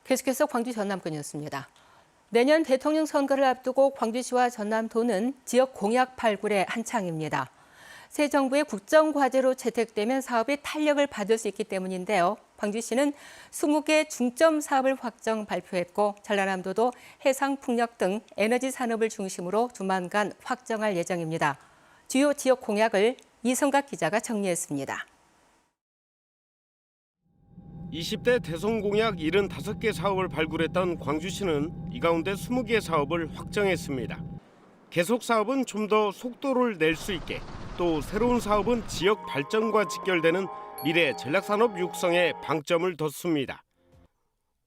계속해서 광주 전남권이었습니다. 내년 대통령 선거를 앞두고 광주시와 전남도는 지역 공약 발굴에 한창입니다. 새 정부의 국정과제로 채택되면 사업이 탄력을 받을 수 있기 때문인데요. 광주시는 20개 중점 사업을 확정 발표했고 전라남도도 해상풍력 등 에너지 산업을 중심으로 조만간 확정할 예정입니다. 주요 지역 공약을 이성각 기자가 정리했습니다. 20대 대선 공약 75개 사업을 발굴했던 광주시는 이 가운데 20개 사업을 확정했습니다. 계속 사업은 좀 더 속도를 낼 수 있게, 또 새로운 사업은 지역 발전과 직결되는 미래 전략산업 육성에 방점을 뒀습니다.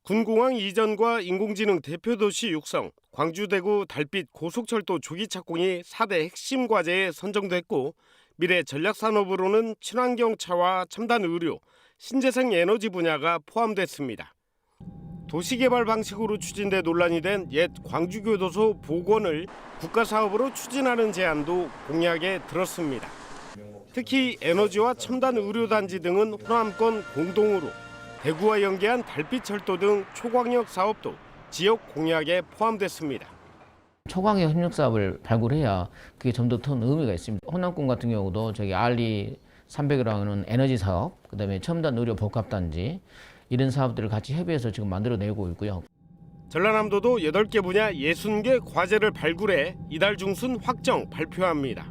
군공항 이전과 인공지능 대표도시 육성, 광주 대구 달빛 고속철도 조기 착공이 4대 핵심 과제에 선정됐고, 미래 전략산업으로는 친환경차와 첨단 의료, 신재생 에너지 분야가 포함됐습니다. 도시개발 방식으로 추진돼 논란이 된 옛 광주교도소 복원을 국가사업으로 추진하는 제안도 공약에 들었습니다. 특히 에너지와 첨단 의료단지 등은 호남권 공동으로, 대구와 연계한 달빛철도 등 초광역 사업도 지역 공약에 포함됐습니다. 초광역 협력 사업을 발굴해야 그게 좀 더 큰 의미가 있습니다. 호남권 같은 경우도 저기 RE 300이라는 에너지 사업, 그다음에 첨단 의료 복합단지 이런 사업들을 같이 협의해서 지금 만들어내고 있고요. 전라남도도 8개 분야 60개 과제를 발굴해 이달 중순 확정 발표합니다.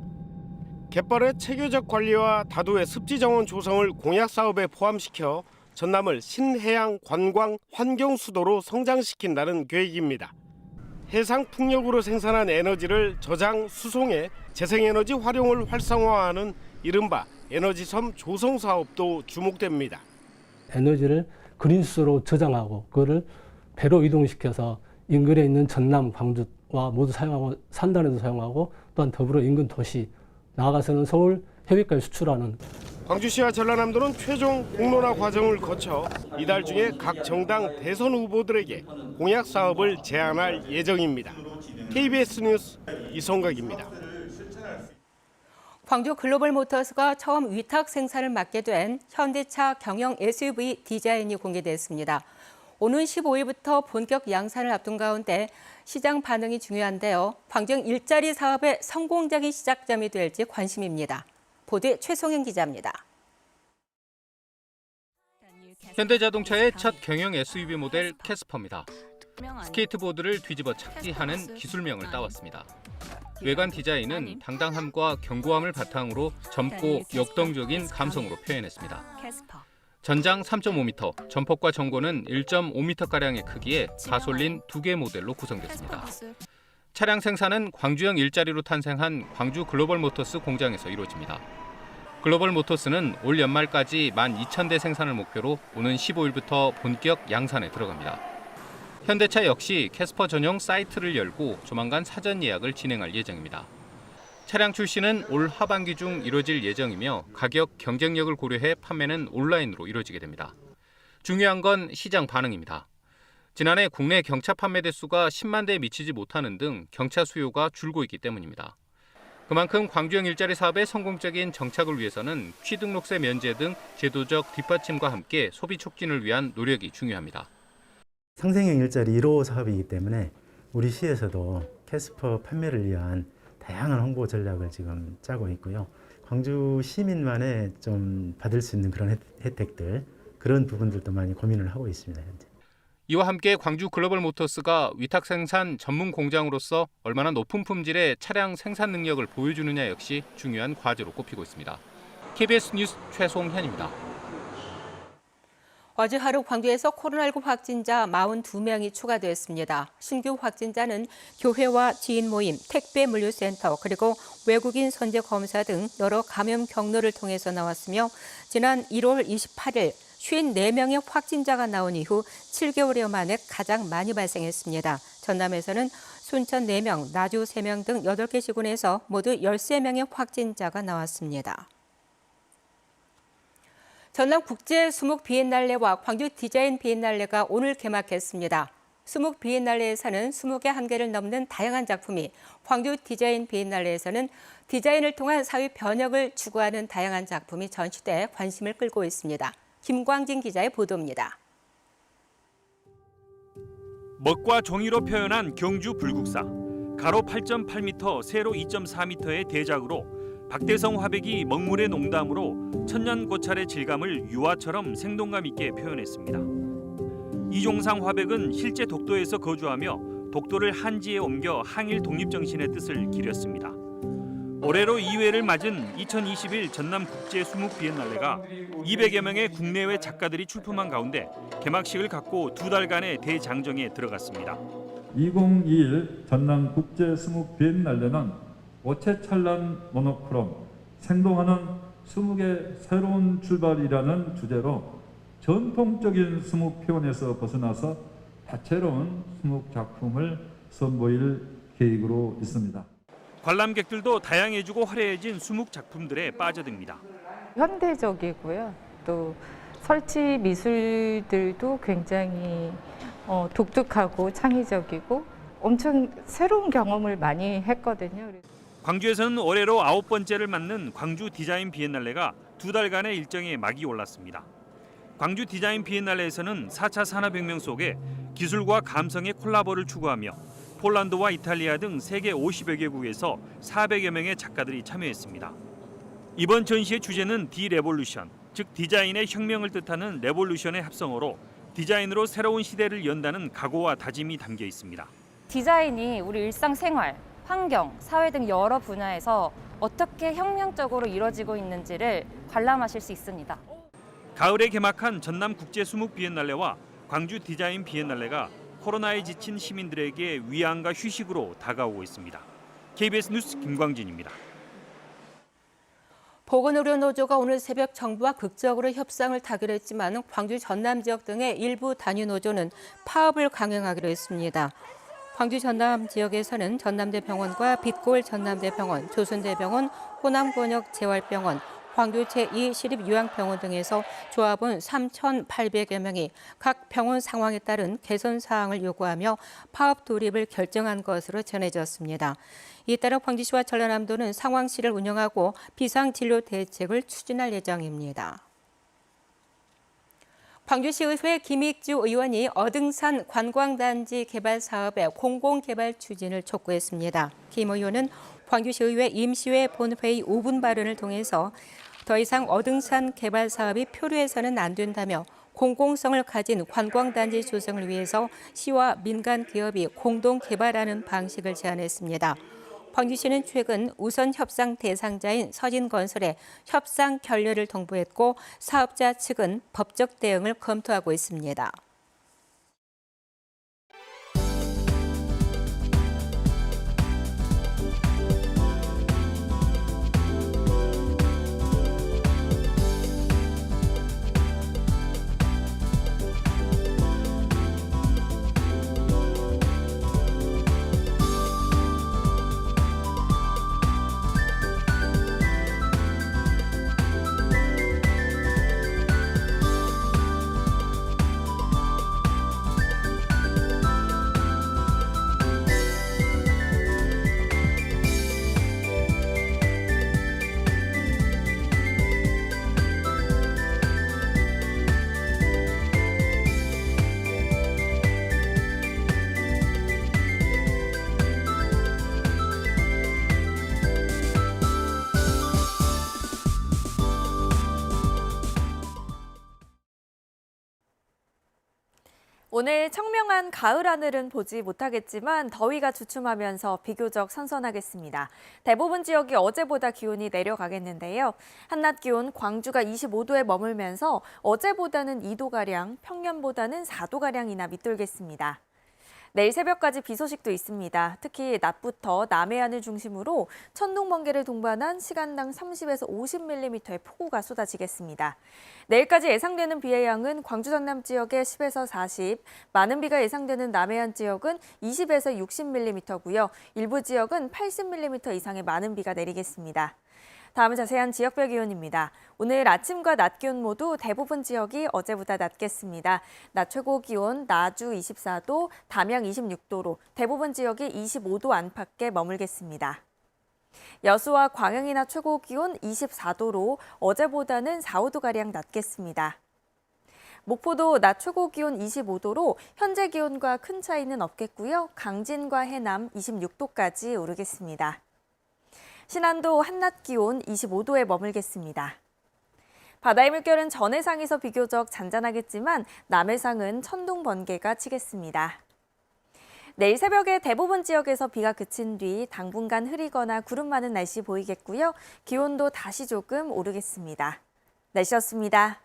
갯벌의 체계적 관리와 다도의 습지 정원 조성을 공약 사업에 포함시켜 전남을 신해양 관광 환경 수도로 성장시킨다는 계획입니다. 해상 풍력으로 생산한 에너지를 저장, 수송해 재생에너지 활용을 활성화하는 이른바 에너지섬 조성 사업도 주목됩니다. 에너지를 그린수소로 저장하고 그거를 배로 이동시켜서 인근에 있는 전남, 광주와 모두 사용하고 산단에도 사용하고 또한 더불어 인근 도시, 나아가서는 서울 해외까지 수출하는. 광주시와 전라남도는 최종 공론화 과정을 거쳐 이달 중에 각 정당 대선 후보들에게 공약 사업을 제안할 예정입니다. KBS 뉴스 이성각입니다. 광주 글로벌모터스가 처음 위탁 생산을 맡게 된 현대차 경영 SUV 디자인이 공개됐습니다. 오는 15일부터 본격 양산을 앞둔 가운데 시장 반응이 중요한데요. 광주 일자리 사업의 성공적인 시작점이 될지 관심입니다. 보도에 최송현 기자입니다. 현대자동차의 첫 경영 SUV 모델 캐스퍼입니다. 스케이트보드를 뒤집어 착지하는 기술명을 따왔습니다. 외관 디자인은 당당함과 견고함을 바탕으로 젊고 역동적인 감성으로 표현했습니다. 전장 3.5m, 전폭과 전고는 1.5m가량의 크기에 가솔린 2개 모델로 구성됐습니다. 차량 생산은 광주형 일자리로 탄생한 광주 글로벌모터스 공장에서 이루어집니다. 글로벌모터스는 올 연말까지 12,000대 생산을 목표로 오는 15일부터 본격 양산에 들어갑니다. 현대차 역시 캐스퍼 전용 사이트를 열고 조만간 사전 예약을 진행할 예정입니다. 차량 출시는 올 하반기 중 이뤄질 예정이며 가격 경쟁력을 고려해 판매는 온라인으로 이뤄지게 됩니다. 중요한 건 시장 반응입니다. 지난해 국내 경차 판매 대수가 10만 대에 미치지 못하는 등 경차 수요가 줄고 있기 때문입니다. 그만큼 광주형 일자리 사업의 성공적인 정착을 위해서는 취등록세 면제 등 제도적 뒷받침과 함께 소비 촉진을 위한 노력이 중요합니다. 상생형 일자리 1호 사업이기 때문에 우리 시에서도 캐스퍼 판매를 위한 다양한 홍보 전략을 지금 짜고 있고요. 광주 시민만의 좀 받을 수 있는 그런 혜택들, 그런 부분들도 많이 고민을 하고 있습니다. 현재. 이와 함께 광주 글로벌모터스가 위탁 생산 전문 공장으로서 얼마나 높은 품질의 차량 생산 능력을 보여주느냐 역시 중요한 과제로 꼽히고 있습니다. KBS 뉴스 최송현입니다. 어제 하루 광주에서 코로나19 확진자 42명이 추가되었습니다. 신규 확진자는 교회와 지인 모임, 택배 물류센터, 그리고 외국인 선제 검사 등 여러 감염 경로를 통해서 나왔으며 지난 1월 28일 54명의 확진자가 나온 이후 7개월여 만에 가장 많이 발생했습니다. 전남에서는 순천 4명, 나주 3명 등 8개 시군에서 모두 13명의 확진자가 나왔습니다. 전남 국제 수묵 비엔날레와 광주 디자인 비엔날레가 오늘 개막했습니다. 수묵 비엔날레에서는 20개 한계를 넘는 다양한 작품이, 광주 디자인 비엔날레에서는 디자인을 통한 사회 변혁을 추구하는 다양한 작품이 전시돼 관심을 끌고 있습니다. 김광진 기자의 보도입니다. 먹과 종이로 표현한 경주 불국사. 가로 8.8m, 세로 2.4m의 대작으로 박대성 화백이 먹물의 농담으로 천년 고찰의 질감을 유화처럼 생동감 있게 표현했습니다. 이종상 화백은 실제 독도에서 거주하며 독도를 한지에 옮겨 항일 독립정신의 뜻을 기렸습니다. 올해로 2회를 맞은 2021 전남국제 수묵 비엔날레가 200여 명의 국내외 작가들이 출품한 가운데 개막식을 갖고 2달간의 대장정에 들어갔습니다. 2021 전남 국제 수묵 비엔날레는 오체찬란 모노크롬 생동하는 수묵의 새로운 출발이라는 주제로 전통적인 수묵 표현에서 벗어나서 다채로운 수묵 작품을 선보일 계획으로 있습니다. 관람객들도 다양해지고 화려해진 수묵 작품들에 빠져듭니다. 현대적이고요. 또 설치 미술들도 굉장히 독특하고 창의적이고 엄청 새로운 경험을 많이 했거든요. 광주에서는 올해로 9번째를 맞는 광주 디자인 비엔날레가 2달간의 일정에 막이 올랐습니다. 광주 디자인 비엔날레에서는 4차 산업혁명 속에 기술과 감성의 콜라보를 추구하며 폴란드와 이탈리아 등 세계 50여 개국에서 400여 명의 작가들이 참여했습니다. 이번 전시의 주제는 디레볼루션, 즉 디자인의 혁명을 뜻하는 레볼루션의 합성어로 디자인으로 새로운 시대를 연다는 각오와 다짐이 담겨 있습니다. 디자인이 우리 일상생활, 환경, 사회 등 여러 분야에서 어떻게 혁명적으로 이루어지고 있는지를 관람하실 수 있습니다. 가을에 개막한 전남 국제 수묵 비엔날레와 광주 디자인 비엔날레가 코로나에 지친 시민들에게 위안과 휴식으로 다가오고 있습니다. KBS 뉴스 김광진입니다. 보건의료노조가 오늘 새벽 정부와 극적으로 협상을 타기로 했지만 광주 전남 지역 등의 일부 단위 노조는 파업을 강행하기로 했습니다. 광주 전남 지역에서는 전남대병원과 빛골 전남대병원, 조선대병원, 호남권역재활병원, 광주 제2시립요양병원 등에서 조합원 3,800여 명이 각 병원 상황에 따른 개선 사항을 요구하며 파업 돌입을 결정한 것으로 전해졌습니다. 이에 따라 광주시와 전라남도는 상황실을 운영하고 비상진료 대책을 추진할 예정입니다. 광주시의회 김익주 의원이 어등산 관광단지 개발 사업의 공공개발 추진을 촉구했습니다. 김 의원은 광주시의회 임시회 본회의 5분 발언을 통해서 더 이상 어등산 개발 사업이 표류해서는 안 된다며 공공성을 가진 관광단지 조성을 위해서 시와 민간 기업이 공동 개발하는 방식을 제안했습니다. 광주시는 최근 우선 협상 대상자인 서진건설에 협상 결렬을 통보했고 사업자 측은 법적 대응을 검토하고 있습니다. 오늘 청명한 가을 하늘은 보지 못하겠지만 더위가 주춤하면서 비교적 선선하겠습니다. 대부분 지역이 어제보다 기온이 내려가겠는데요. 한낮 기온 광주가 25도에 머물면서 어제보다는 2도가량, 평년보다는 4도가량이나 밑돌겠습니다. 내일 새벽까지 비 소식도 있습니다. 특히 낮부터 남해안을 중심으로 천둥, 번개를 동반한 시간당 30에서 50mm의 폭우가 쏟아지겠습니다. 내일까지 예상되는 비의 양은 광주 전남 지역에 10에서 40, 많은 비가 예상되는 남해안 지역은 20에서 60mm고요. 일부 지역은 80mm 이상의 많은 비가 내리겠습니다. 다음은 자세한 지역별 기온입니다. 오늘 아침과 낮 기온 모두 대부분 지역이 어제보다 낮겠습니다. 낮 최고 기온 나주 24도, 담양 26도로 대부분 지역이 25도 안팎에 머물겠습니다. 여수와 광양이 낮 최고 기온 24도로 어제보다는 4, 5도가량 낮겠습니다. 목포도 낮 최고 기온 25도로 현재 기온과 큰 차이는 없겠고요. 강진과 해남 26도까지 오르겠습니다. 신안도 한낮 기온 25도에 머물겠습니다. 바다의 물결은 전해상에서 비교적 잔잔하겠지만 남해상은 천둥 번개가 치겠습니다. 내일 새벽에 대부분 지역에서 비가 그친 뒤 당분간 흐리거나 구름 많은 날씨 보이겠고요. 기온도 다시 조금 오르겠습니다. 날씨였습니다.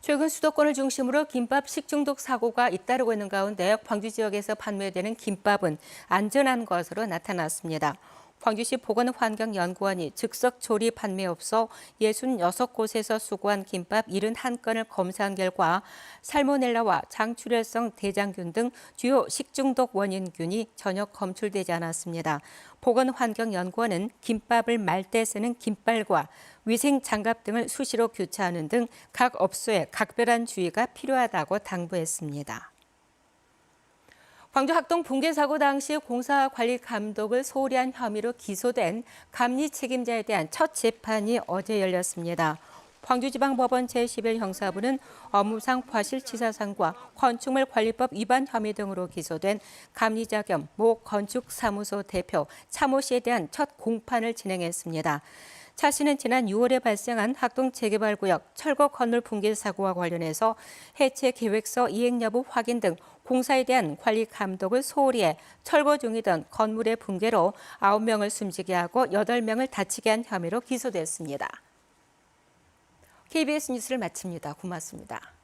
최근 수도권을 중심으로 김밥 식중독 사고가 잇따르고 있는 가운데 광주 지역에서 판매되는 김밥은 안전한 것으로 나타났습니다. 광주시 보건환경연구원이 즉석 조리 판매업소 66곳에서 수거한 김밥 71건을 검사한 결과 살모넬라와 장출혈성 대장균 등 주요 식중독 원인균이 전혀 검출되지 않았습니다. 보건환경연구원은 김밥을 말 때 쓰는 김발과 위생 장갑 등을 수시로 교체하는 등 각 업소에 각별한 주의가 필요하다고 당부했습니다. 광주 학동 붕괴 사고 당시 공사 관리 감독을 소홀히 한 혐의로 기소된 감리 책임자에 대한 첫 재판이 어제 열렸습니다. 광주지방법원 제11형사부는 업무상 과실치사상과 건축물 관리법 위반 혐의 등으로 기소된 감리자 겸 모 건축사무소 대표 차모 씨에 대한 첫 공판을 진행했습니다. 차 씨는 지난 6월에 발생한 학동 재개발구역 철거 건물 붕괴 사고와 관련해서 해체 계획서 이행 여부 확인 등 공사에 대한 관리 감독을 소홀히 해 철거 중이던 건물의 붕괴로 9명을 숨지게 하고 8명을 다치게 한 혐의로 기소됐습니다. KBS 뉴스를 마칩니다. 고맙습니다.